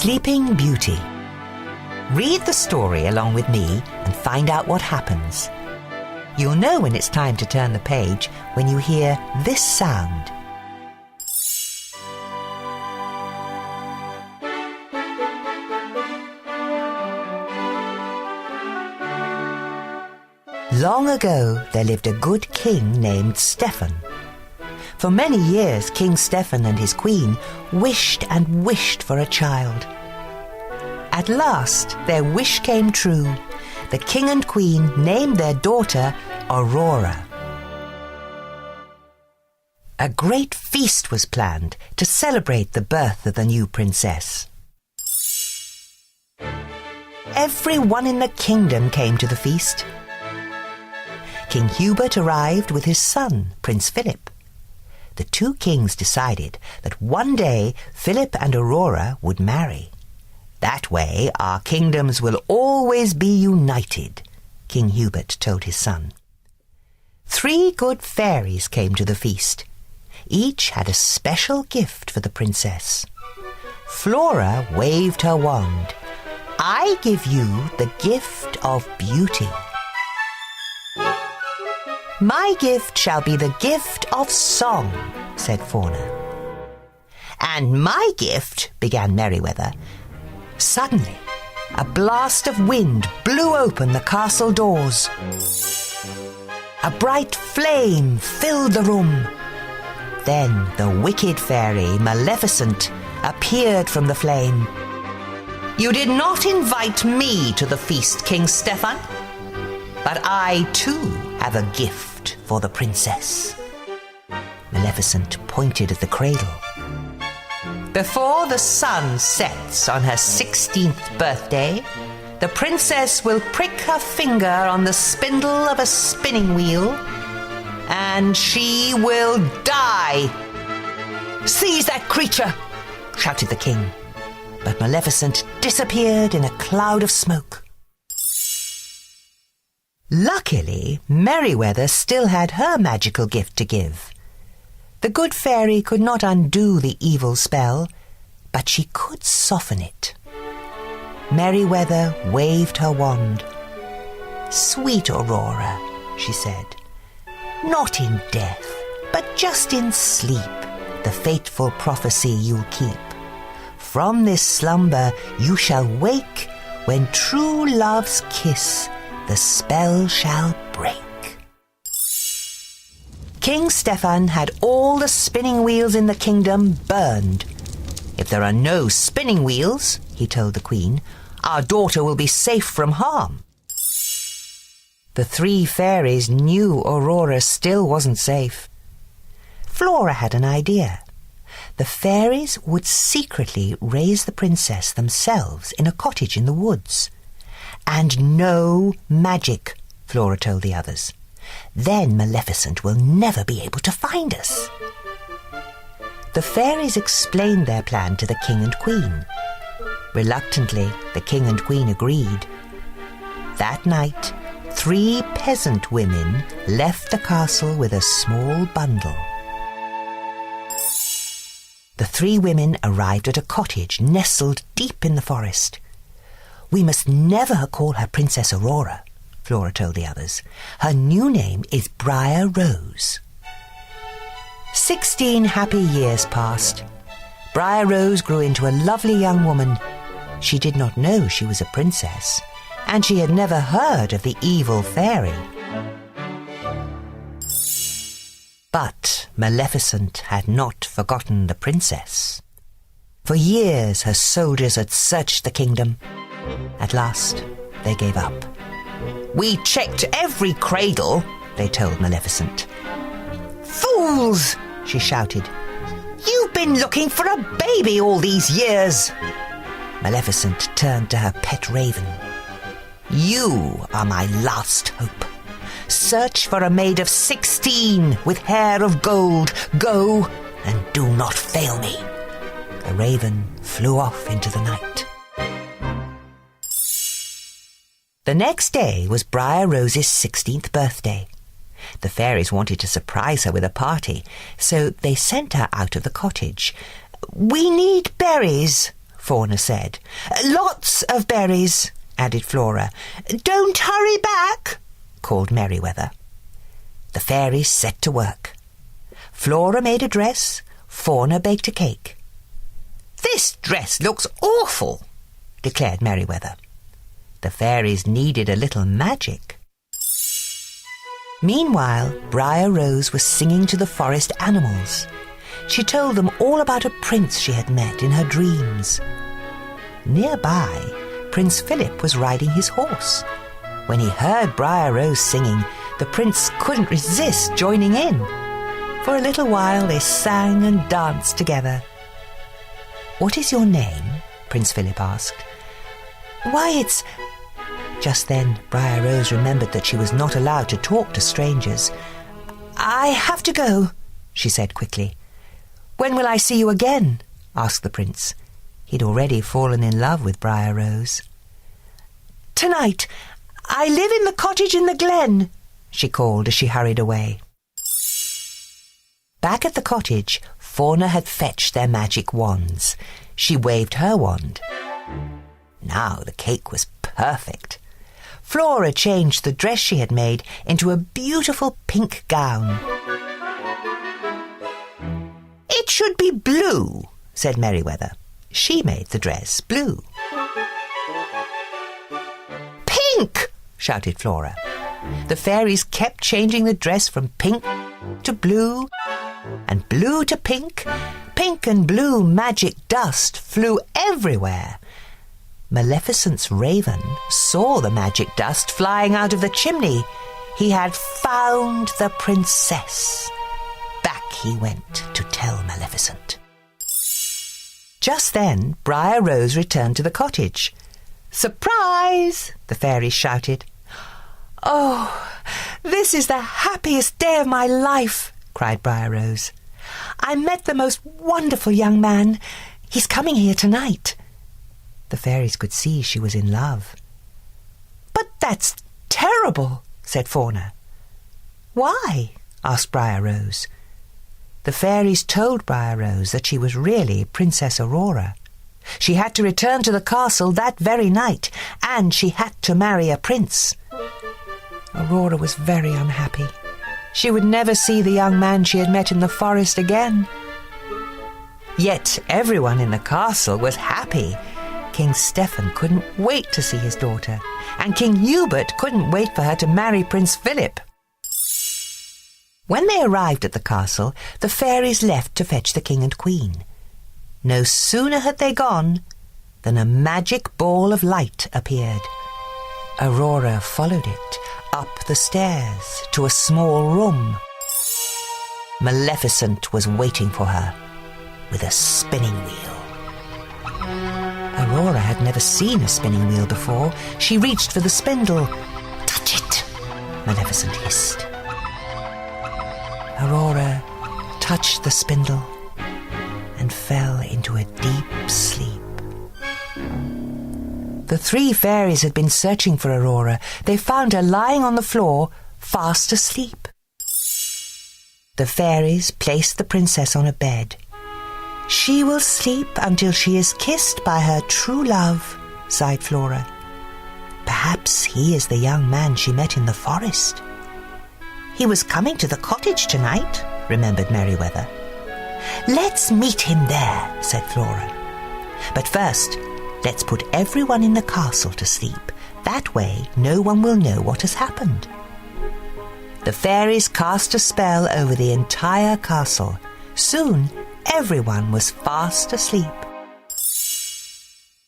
Sleeping Beauty. Read the story along with me and find out what happens. You'll know when it's time to turn the page when you hear this sound. Long ago, there lived a good king named Stephen. For many years, King Stephen and his queen wished and wished for a child. At last, their wish came true. The king and queen named their daughter Aurora. A great feast was planned to celebrate the birth of the new princess. Everyone in the kingdom came to the feast. King Hubert arrived with his son, Prince Philip. The two kings decided that one day Philip and Aurora would marry. That way our kingdoms will always be united, King Hubert told his son. 3 good fairies came to the feast. Each had a special gift for the princess. Flora waved her wand. I give you the gift of beauty. My gift shall be the gift of song, said Fauna. And my gift, began Merryweather. Suddenly, a blast of wind blew open the castle doors. A bright flame filled the room. Then the wicked fairy, Maleficent, appeared from the flame. You did not invite me to the feast, King Stephen, but I too have a gift for the princess. Maleficent pointed at the cradle. Before the sun sets on her 16th birthday, the princess will prick her finger on the spindle of a spinning wheel, and she will die. Seize that creature, shouted the king. But Maleficent disappeared in a cloud of smoke. Luckily, Merryweather still had her magical gift to give. The good fairy could not undo the evil spell, but she could soften it. Merryweather waved her wand. Sweet Aurora, she said, not in death, but just in sleep, the fateful prophecy you'll keep. From this slumber you shall wake, when true love's kiss the spell shall break. King Stephen had all the spinning wheels in the kingdom burned. If there are no spinning wheels, he told the queen, our daughter will be safe from harm. The 3 fairies knew Aurora still wasn't safe. Flora had an idea. The fairies would secretly raise the princess themselves in a cottage in the woods. And no magic, Flora told the others. Then Maleficent will never be able to find us. The fairies explained their plan to the king and queen. Reluctantly, the king and queen agreed. That night, 3 peasant women left the castle with a small bundle. The 3 women arrived at a cottage nestled deep in the forest. We must never call her Princess Aurora, Flora told the others. Her new name is Briar Rose. 16 happy years passed. Briar Rose grew into a lovely young woman. She did not know she was a princess, and she had never heard of the evil fairy. But Maleficent had not forgotten the princess. For years her soldiers had searched the kingdom. At last, they gave up. We checked every cradle, they told Maleficent. Fools, she shouted. You've been looking for a baby all these years. Maleficent turned to her pet raven. You are my last hope. Search for a maid of 16 with hair of gold. Go and do not fail me. The raven flew off into the night. The next day was Briar Rose's 16th birthday. The fairies wanted to surprise her with a party, so they sent her out of the cottage. We need berries, Fauna said. Lots of berries, added Flora. Don't hurry back, called Merryweather. The fairies set to work. Flora made a dress, Fauna baked a cake. This dress looks awful, declared Merryweather. The fairies needed a little magic. Meanwhile, Briar Rose was singing to the forest animals. She told them all about a prince she had met in her dreams. Nearby, Prince Philip was riding his horse. When he heard Briar Rose singing, the prince couldn't resist joining in. For a little while they sang and danced together. What is your name? Prince Philip asked. Why, it's... Just then, Briar Rose remembered that she was not allowed to talk to strangers. I have to go, she said quickly. When will I see you again? Asked the prince. He'd already fallen in love with Briar Rose. Tonight. I live in the cottage in the glen, she called as she hurried away. Back at the cottage, Fauna had fetched their magic wands. She waved her wand. Now the cake was perfect. Flora changed the dress she had made into a beautiful pink gown. It should be blue, said Merryweather. She made the dress blue. Pink, shouted Flora. The fairies kept changing the dress from pink to blue, and blue to pink. Pink and blue magic dust flew everywhere. Maleficent's raven saw the magic dust flying out of the chimney. He had found the princess. Back he went to tell Maleficent. Just then, Briar Rose returned to the cottage. Surprise! The fairies shouted. Oh, this is the happiest day of my life, cried Briar Rose. I met the most wonderful young man. He's coming here tonight. The fairies could see she was in love. But that's terrible, said Fauna. Why? Asked Briar Rose. The fairies told Briar Rose that she was really Princess Aurora. She had to return to the castle that very night, and she had to marry a prince. Aurora was very unhappy. She would never see the young man she had met in the forest again. Yet everyone in the castle was happy. King Stephen couldn't wait to see his daughter, and King Hubert couldn't wait for her to marry Prince Philip. When they arrived at the castle, the fairies left to fetch the king and queen. No sooner had they gone than a magic ball of light appeared. Aurora followed it up the stairs to a small room. Maleficent was waiting for her with a spinning wheel. Aurora had never seen a spinning wheel before. She reached for the spindle. Touch it, Maleficent hissed. Aurora touched the spindle and fell into a deep sleep. The three fairies had been searching for Aurora. They found her lying on the floor, fast asleep. The fairies placed the princess on a bed. She will sleep until she is kissed by her true love, sighed Flora. Perhaps he is the young man she met in the forest. He was coming to the cottage tonight, remembered Merryweather. Let's meet him there, said Flora. But first, let's put everyone in the castle to sleep. That way, no one will know what has happened. The fairies cast a spell over the entire castle. Soon, everyone was fast asleep.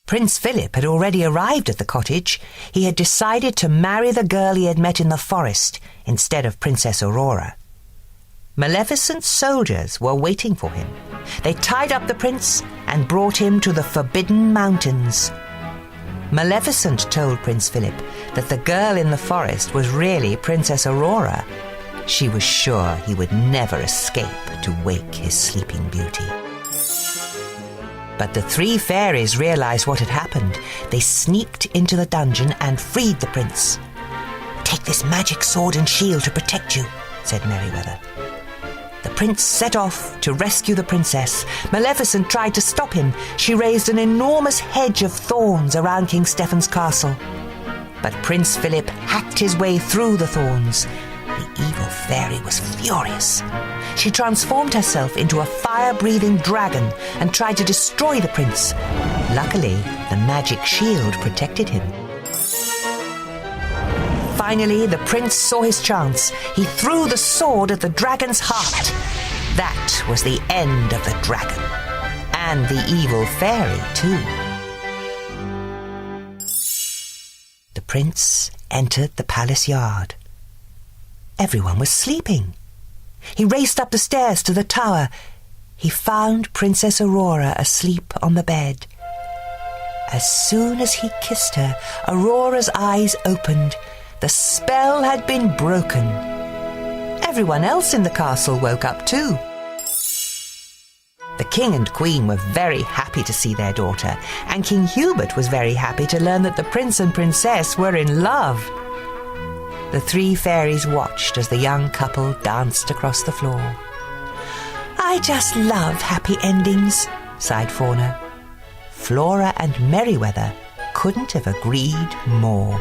Prince Philip had already arrived at the cottage. He had decided to marry the girl he had met in the forest instead of Princess Aurora. Maleficent's soldiers were waiting for him. They tied up the prince and brought him to the Forbidden Mountains. Maleficent told Prince Philip that the girl in the forest was really Princess Aurora. She was sure he would never escape to wake his sleeping beauty. But the three fairies realized what had happened. They sneaked into the dungeon and freed the prince. Take this magic sword and shield to protect you, said Merryweather. The prince set off to rescue the princess. Maleficent tried to stop him. She raised an enormous hedge of thorns around King Stephen's castle. But Prince Philip hacked his way through the thorns. The evil fairy was furious. She transformed herself into a fire-breathing dragon and tried to destroy the prince. Luckily, the magic shield protected him. Finally, the prince saw his chance. He threw the sword at the dragon's heart. That was the end of the dragon. And the evil fairy, too. The prince entered the palace yard. Everyone was sleeping. He raced up the stairs to the tower. He found Princess Aurora asleep on the bed. As soon as he kissed her, Aurora's eyes opened. The spell had been broken. Everyone else in the castle woke up too. The king and queen were very happy to see their daughter, and King Hubert was very happy to learn that the prince and princess were in love. The three fairies watched as the young couple danced across the floor. "I just love happy endings," sighed Fauna. Flora and Merryweather couldn't have agreed more.